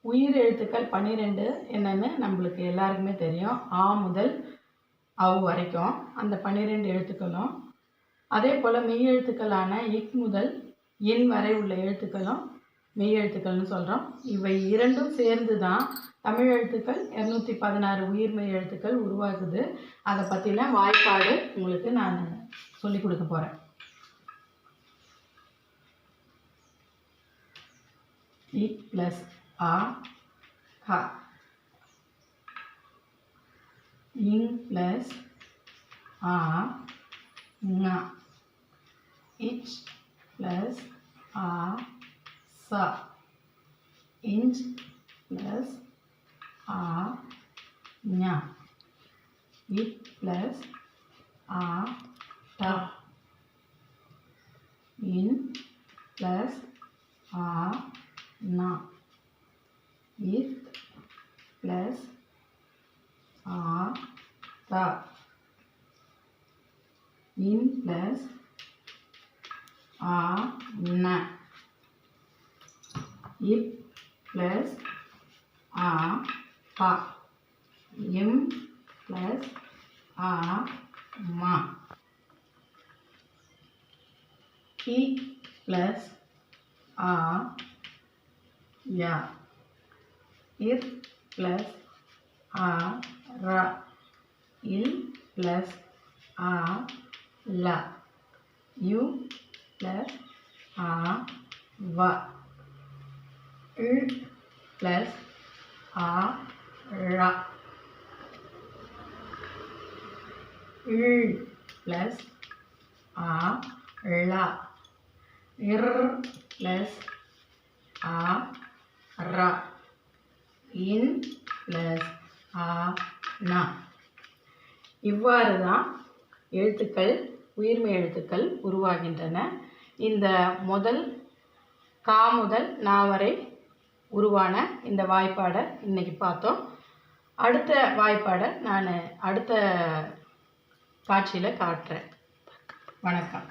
உயிர் எழுத்துக்கள் 12 என்னன்னு நம்மளுக்கு எல்லாருக்குமே தெரியும். ஆ முதல் அவ் வரைக்கும் அந்த 12 எழுத்துக்களும், அதே போல் மெய் எழுத்துக்களான இக் முதல் இன் வரை உள்ள எழுத்துக்களும் மெய் எழுத்துக்கள்னு சொல்கிறோம். இவை இரண்டும் சேர்ந்து தான் தமிழ் எழுத்துக்கள் 216 உயிர்மெய் எழுத்துக்கள் உருவாகுது. அதை பற்றின வாய்ப்பாடு உங்களுக்கு நான் சொல்லிக் கொடுக்க போகிறேன். இக் ப்ளஸ் ஆ ஹ, இங் ப்ளஸ் ஆ ங, இச் ப்ளஸ் ஆ ச, இஞ்ச் ப்ளஸ் ஆ ஞ, இட் ப்ளஸ் ஆ ட, இன் ப்ளஸ் ஆ ந, இத் ப்ளஸ் ஆ த, இன் ப்ளஸ் ஆ ந, இப் ப்ளஸ் ஆ ப, இம் ப்ளஸ் ஆ ம, கி ப்ளஸ் ஆ ய, இர் ப்ளஸ் ஆ ர, இல் ப்ளஸ் ஆ ல, யு ப்ளஸ் ஆ வ, இல் ப்ளஸ் ஆ ழ, இல் ப்ளஸ் ஆ ள, இர் ப்ளஸ் ஆ ர, இன் ப்ளஸ் ஆ ந. இவ்வாறு தான் எழுத்துக்கள் உயிர்மெய் எழுத்துக்கள் உருவாகின்றன. இந்த முதல் கா முதல் நா வரை உருவான இந்த வாய்ப்பாடை இன்னைக்கு பார்த்தோம். அடுத்த வாய்ப்பாடை நான் அடுத்த காட்சியில் காட்டுறேன். வணக்கம்.